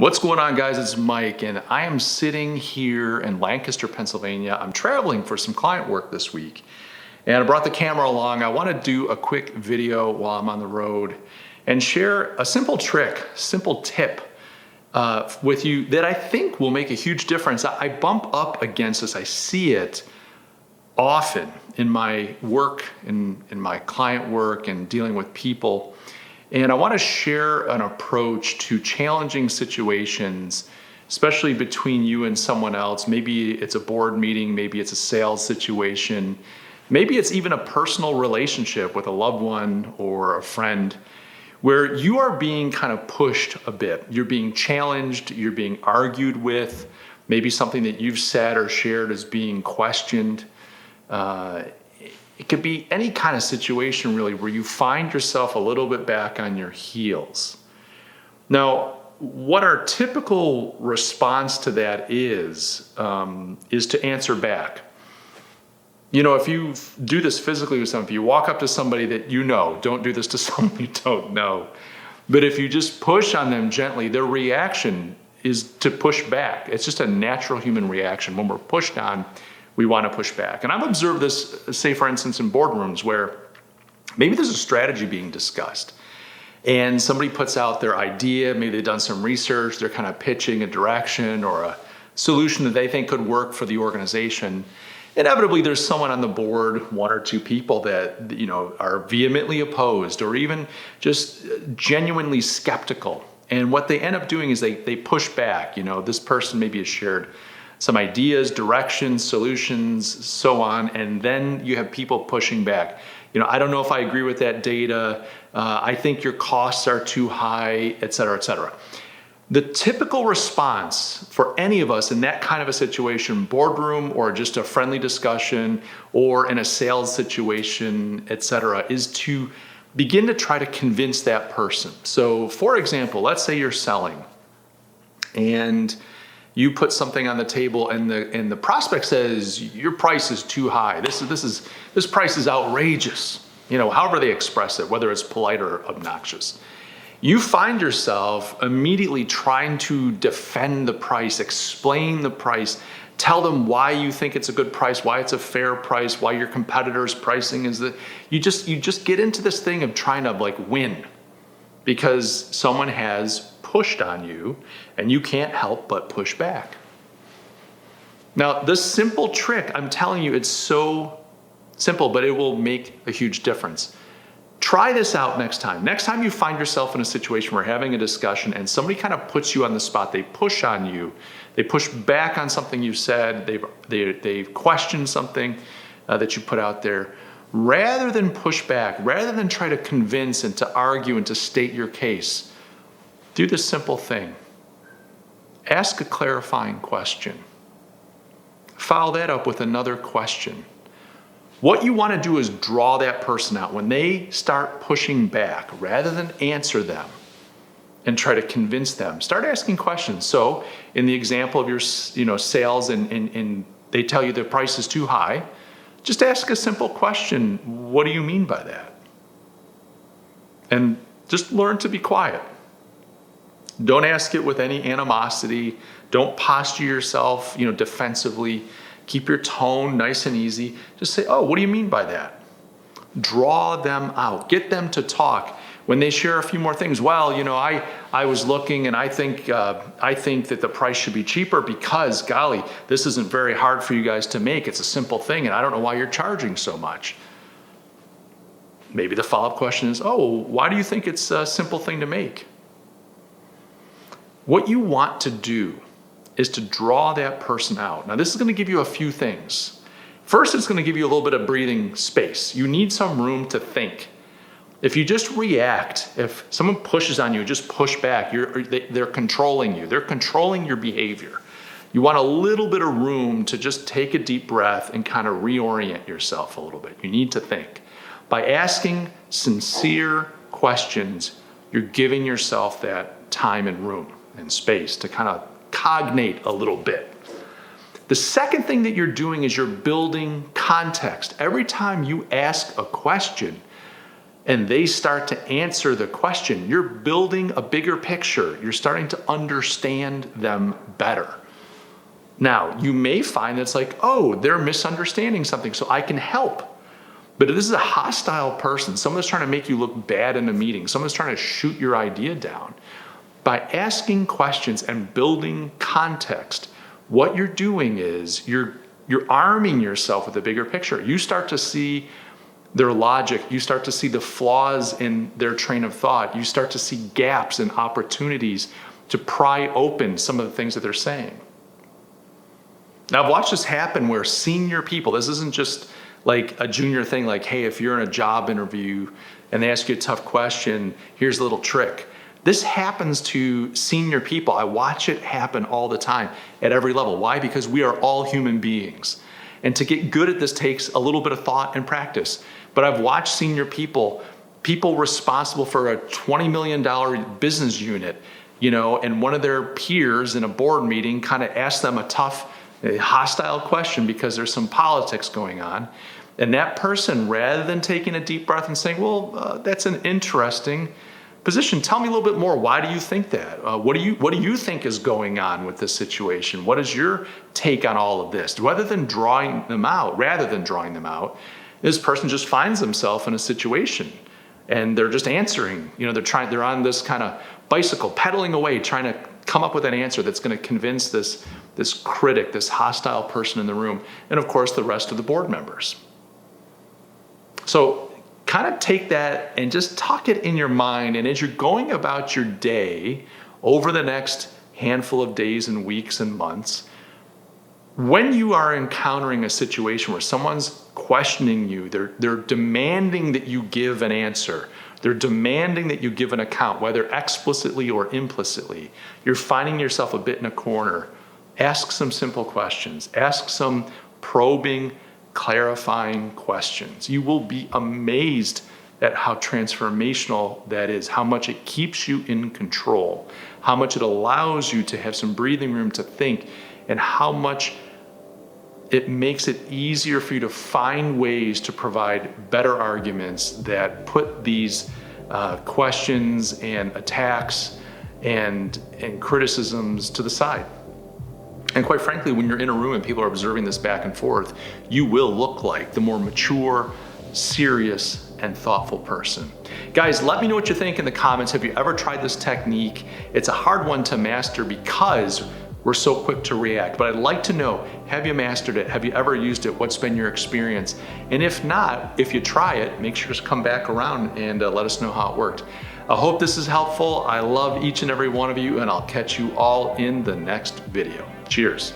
What's going on, guys? It's Mike, and I am sitting here in Lancaster, Pennsylvania. I'm traveling for some client work this week, and I brought the camera along. I want to do a quick video while I'm on the road and share a simple trick, simple tip with you that I think will make a huge difference. I bump up against this. I see it often in my work, in my client work, and dealing with people. And I want to share an approach to challenging situations, especially between you and someone else. Maybe it's a board meeting, maybe it's a sales situation, maybe it's even a personal relationship with a loved one or a friend where you are being kind of pushed a bit. You're being challenged, you're being argued with, maybe something that you've said or shared is being questioned. It could be any kind of situation really where you find yourself a little bit back on your heels. Now, what our typical response to that is to answer back. You know, if you do this physically with someone, if you walk up to somebody that you know, don't do this to someone you don't know, but if you just push on them gently, their reaction is to push back. It's just a natural human reaction. When we're pushed on, we want to push back. And I've observed this, say for instance, in boardrooms where maybe there's a strategy being discussed and somebody puts out their idea, maybe they've done some research, they're kind of pitching a direction or a solution that they think could work for the organization. Inevitably, there's someone on the board, one or two people that, you know, are vehemently opposed or even just genuinely skeptical. And what they end up doing is they push back. You know, this person maybe has shared some ideas, directions, solutions, so on, and then you have people pushing back. You know, I don't know if I agree with that data. I think your costs are too high, et cetera, et cetera. The typical response for any of us in that kind of a situation, boardroom or just a friendly discussion or in a sales situation, et cetera, is to begin to try to convince that person. So for example, let's say you're selling and you put something on the table and the prospect says your price is too high. This price is outrageous. You know, however they express it, whether it's polite or obnoxious. You find yourself immediately trying to defend the price, explain the price, tell them why you think it's a good price, why it's a fair price, why your competitor's pricing is that you just get into this thing of trying to like win because someone has pushed on you and you can't help but push back. Now, this simple trick, I'm telling you, it's so simple, but it will make a huge difference. Try this out next time. Next time you find yourself in a situation where having a discussion and somebody kind of puts you on the spot, they push on you, they push back on something you said, they've questioned something that you put out there. Rather than push back, rather than try to convince and to argue and to state your case, do this simple thing. Ask a clarifying question. Follow that up with another question. What you want to do is draw that person out. When they start pushing back, rather than answer them and try to convince them, start asking questions. So in the example of your sales and they tell you the price is too high, just ask a simple question. What do you mean by that? And just learn to be quiet. Don't ask it with any animosity. Don't posture yourself, defensively. Keep your tone nice and easy. Just say, oh, what do you mean by that? Draw them out. Get them to talk. When they share a few more things, well, I was looking and I think that the price should be cheaper because, golly, this isn't very hard for you guys to make. It's a simple thing and I don't know why you're charging so much. Maybe the follow-up question is, oh, why do you think it's a simple thing to make? What you want to do is to draw that person out. Now, this is going to give you a few things. First, it's going to give you a little bit of breathing space. You need some room to think. If you just react, if someone pushes on you, just push back, they're controlling you. They're controlling your behavior. You want a little bit of room to just take a deep breath and kind of reorient yourself a little bit. You need to think. By asking sincere questions, you're giving yourself that time and room and space to kind of cognate a little bit. The second thing that you're doing is you're building context. Every time you ask a question, and they start to answer the question, you're building a bigger picture. You're starting to understand them better. Now, you may find that it's like, oh, they're misunderstanding something, so I can help. But if this is a hostile person, someone that's trying to make you look bad in a meeting, someone that's trying to shoot your idea down, by asking questions and building context, what you're doing is you're arming yourself with a bigger picture. You start to see their logic. You start to see the flaws in their train of thought. You start to see gaps and opportunities to pry open some of the things that they're saying. Now, I've watched this happen where senior people, this isn't just like a junior thing, like, hey, if you're in a job interview and they ask you a tough question, here's a little trick. This happens to senior people. I watch it happen all the time at every level. Why? Because we are all human beings. And to get good at this takes a little bit of thought and practice. But I've watched senior people responsible for a $20 million business unit, and one of their peers in a board meeting kind of asked them a hostile question because there's some politics going on. And that person, rather than taking a deep breath and saying, well, that's an interesting position. Tell me a little bit more. Why do you think that? What do you think is going on with this situation? What is your take on all of this? Rather than drawing them out, this person just finds themselves in a situation and they're just answering. They're on this kind of bicycle pedaling away, trying to come up with an answer that's going to convince this critic, this hostile person in the room, and of course the rest of the board members. So kind of take that and just tuck it in your mind, and as you're going about your day over the next handful of days and weeks and months, when you are encountering a situation where someone's questioning you, they're demanding that you give an answer, they're demanding that you give an account, whether explicitly or implicitly, you're finding yourself a bit in a corner, ask some simple questions, ask some probing, clarifying questions. You will be amazed at how transformational that is, how much it keeps you in control, how much it allows you to have some breathing room to think, and how much it makes it easier for you to find ways to provide better arguments that put these questions and attacks and criticisms to the side. And quite frankly, when you're in a room and people are observing this back and forth, you will look like the more mature, serious, and thoughtful person. Guys, let me know what you think in the comments. Have you ever tried this technique? It's a hard one to master because we're so quick to react, but I'd like to know, have you mastered it? Have you ever used it? What's been your experience? And if not, if you try it, make sure to come back around and let us know how it worked. I hope this is helpful. I love each and every one of you, and I'll catch you all in the next video. Cheers.